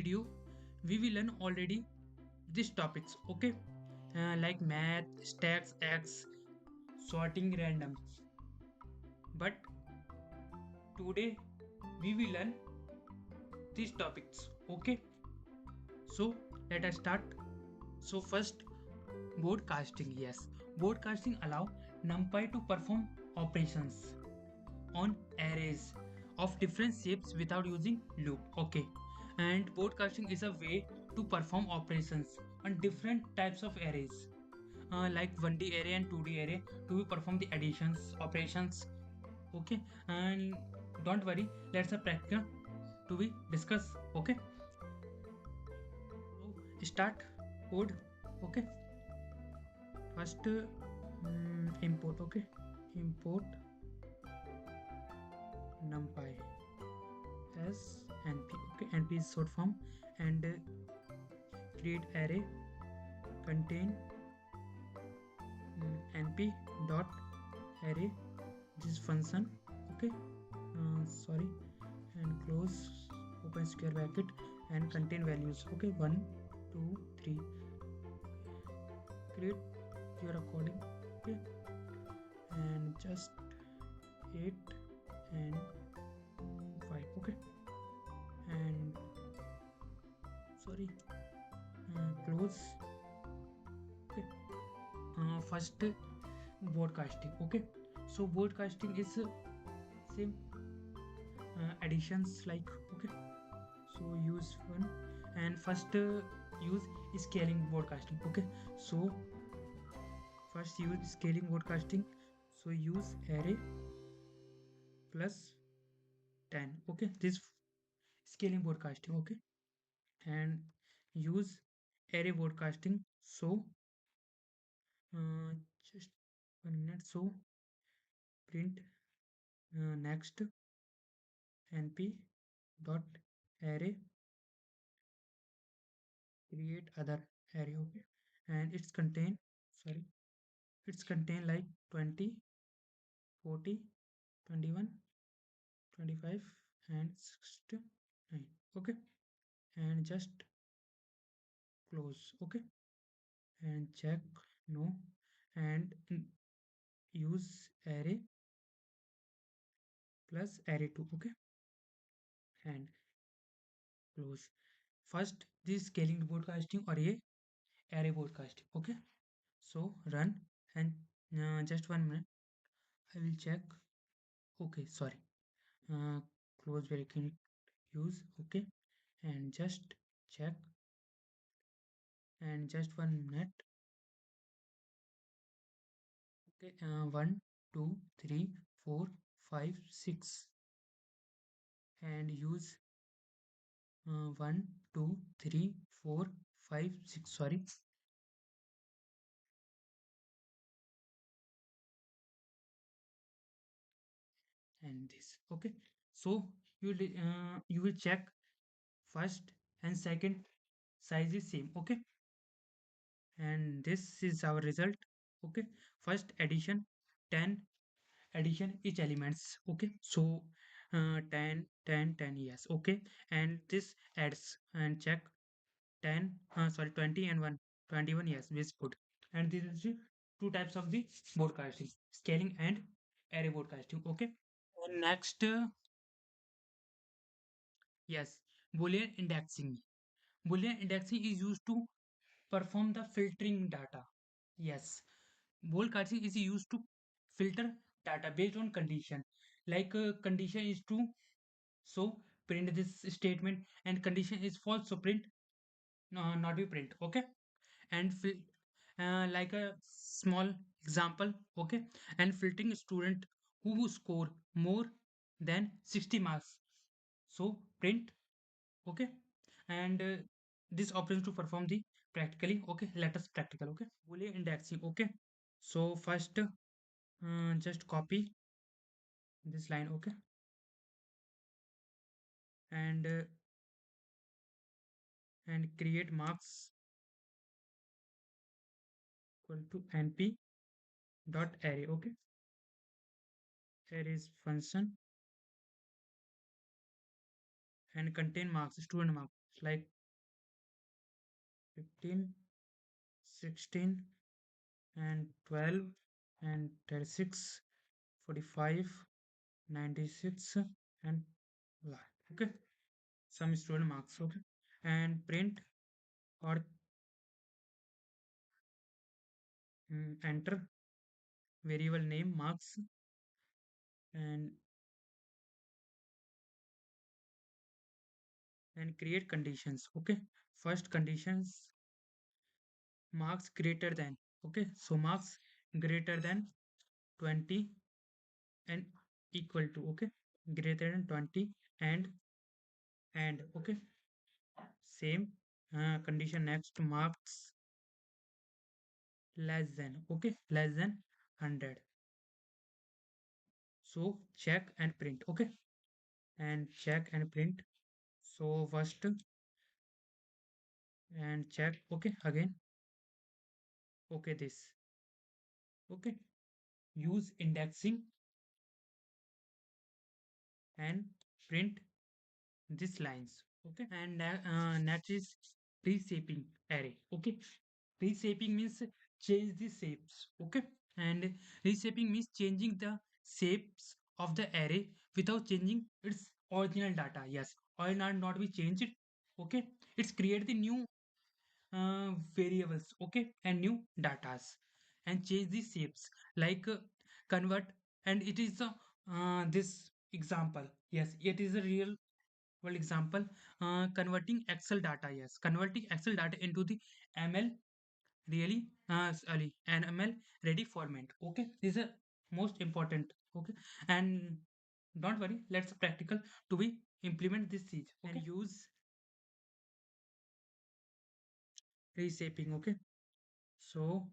video we will learn already these topics, okay? Like math, stacks, x, sorting random. But today we will learn these topics, okay? So let us start. So first, broadcasting. Yes, broadcasting allow NumPy to perform operations on arrays of different shapes without using loop, okay? And broadcasting is a way to perform operations on different types of arrays, like 1D array and 2D array, to perform the additions operations, okay? And don't worry, let's a practical to be discuss, okay? So start code, okay? First, import, okay? Import numpy as np, okay? Np is short form. And create array contain np dot array, this function, okay? Sorry. And close, open square bracket, and contain values, okay? 1 2 3, create your according, okay? And just 8 and 5, okay? And sorry, close, okay? First, broadcasting, okay? So broadcasting is same additions, like, okay? So use one. And first, use scaling broadcasting, okay? So first use scaling broadcasting. So use array plus 10, okay? This scaling broadcasting, okay? And use array broadcasting. So just 1 minute. So print next np dot array create other array, okay? And it's contain, sorry, it's contain like 20, 40, 21, 25, and 69, okay? And just close, okay? And check no. And use array plus array 2, okay? And close. First, this scaling broadcasting or a array broadcasting, okay? So run. And just 1 minute, I will check. Okay, sorry. uh, Close bracket, use, okay? And just check. And just 1 minute, okay? 1 2 3 4 5 6, and use 1 2 3 4 5 6, sorry. And this, okay? So you will check first and second size is same, okay? And this is our result, okay? First addition 10, addition each elements, okay? So 10 10 10, yes, okay? And this adds and check 10, sorry, 20 and 1 21, yes, this good. And this is the two types of the broadcasting, scaling and array broadcasting, okay? And next, yes, boolean indexing. Boolean indexing is used to perform the filtering data. Yes, broadcasting is used to filter data based on condition. Like condition is true, so print this statement, and condition is false, so print no, not be print, okay? And like a small example, okay? And filtering student who score more than 60 marks, so print, okay? And this option to perform the practically, okay? Let us practical, okay? Boolean indexing, okay? So first, just copy this line, okay? And create marks equal to np dot array, okay? Arrays function, and contain marks, student marks, like 14, 16, and 12, and 36, 45, 96, and lie. Okay, some student marks. Okay, and print or enter variable name marks, and create conditions. Okay, first conditions, marks greater than. Okay, so marks greater than 20 and equal to. Okay, greater than 20 and okay, same condition. Next, marks less than. Okay, less than 100. So check and print. Okay, and check and print. So first and check. Okay, again. Okay, this. Okay, use indexing and print these lines. Okay, and next is reshaping array. Okay, reshaping means change the shapes. Okay, and reshaping means changing the shapes of the array without changing its original data. Yes, original not be changed. Okay, it's create the new variables. Okay, and new datas and change the shapes like convert. And it is this example. Yes, it is a real world example. Converting Excel data. Yes, converting Excel data into the ML really sorry, an ML ready format. Okay, this is a most important. Okay, and don't worry, let's practical to be implement this siege. Okay, and use reshaping. Okay, so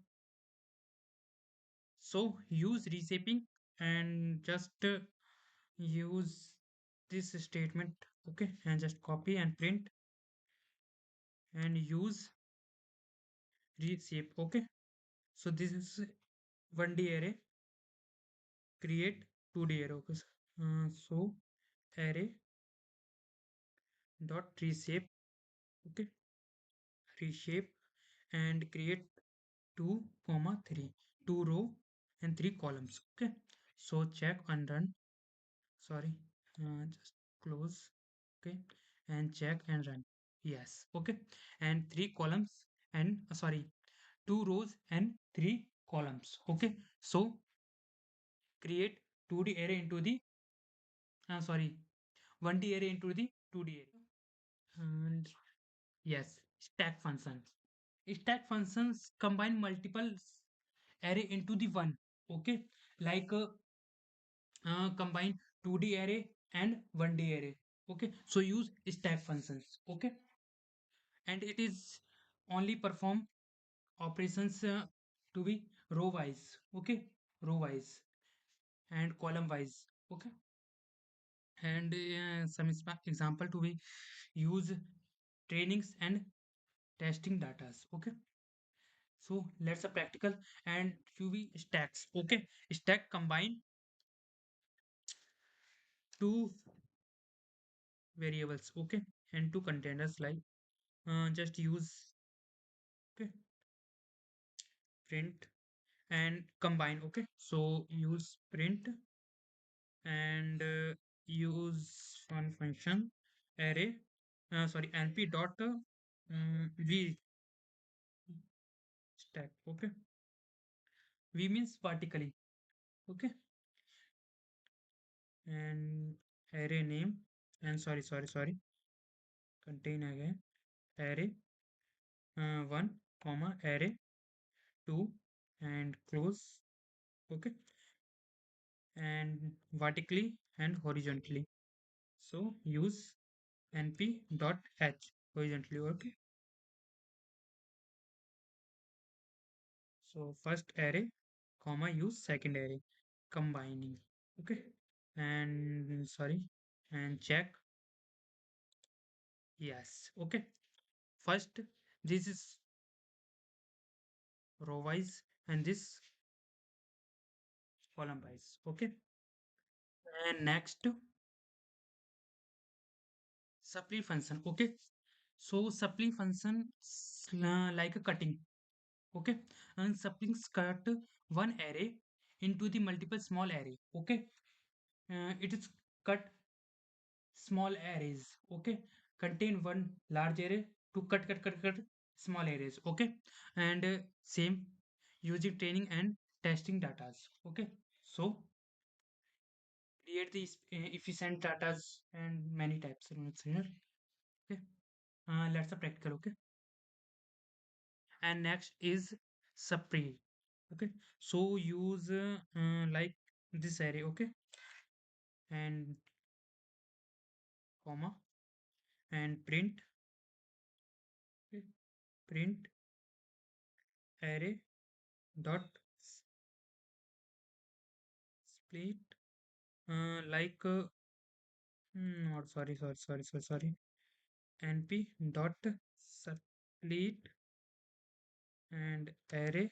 use reshaping and just use this statement. Okay, and just copy and print and use reshape. Okay, so this is 1D array, create 2D array. Okay, so array dot reshape. Okay, reshape and create 2 comma 3, 2 row and 3 columns. Okay, so check and run. Sorry, just close. Okay, and check and run. Yes. Okay, and 3 columns and sorry, 2 rows and 3 columns. Okay, so create 2D array into the sorry, 1D array into the 2D array. And yes, stack functions. Stack functions combine multiple array into the one. Okay, like combine 2D array and 1D array. Okay, so use stack functions. Okay, and it is only perform operations to be row wise. Okay, row wise and column wise. Okay, and some example to be use trainings and testing datas. Okay, so let's a practical and QV stacks. Okay, stack combine two variables. Okay, and two containers like just use okay print and combine. Okay, so use print and use one function array sorry np dot v stack. Okay, v means vertically. Okay, and array name and sorry contain again array 1 comma array 2 and close. Okay, and vertically and horizontally. So use np dot h horizontally. Okay, so first array comma use second array combining. Okay, and sorry, and check. Yes. Okay, first this is row wise and this column wise. Okay, and next supply function. Okay, so supply functions like a cutting. Okay, and supplings cut one array into the multiple small array. Okay, it is cut small arrays. Okay, contain one large array to cut small arrays. Okay, and same using training and testing datas. Okay, so create these efficient datas and many types of nodes here. Okay, let's a practical. Okay, and next is subtree. Okay, so use like this array. Okay, and comma and print. Okay, print array dot split like not sorry np dot split and array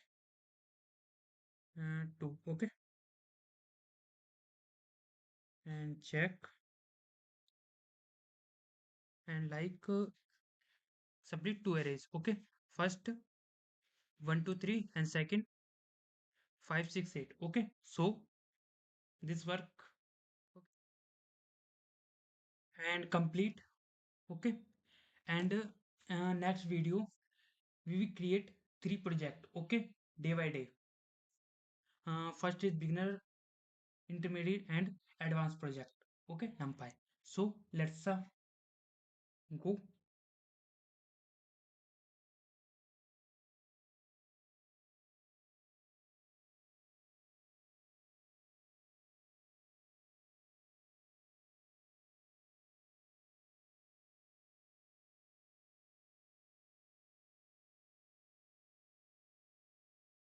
2. Okay, and check and like split two arrays. Okay, first 1 2 3 and second 5 6 8. Okay, so this work and complete. Okay, and next video we will create three project. Okay, day by day. First is beginner, intermediate and advanced project. Okay, numpy. So let's go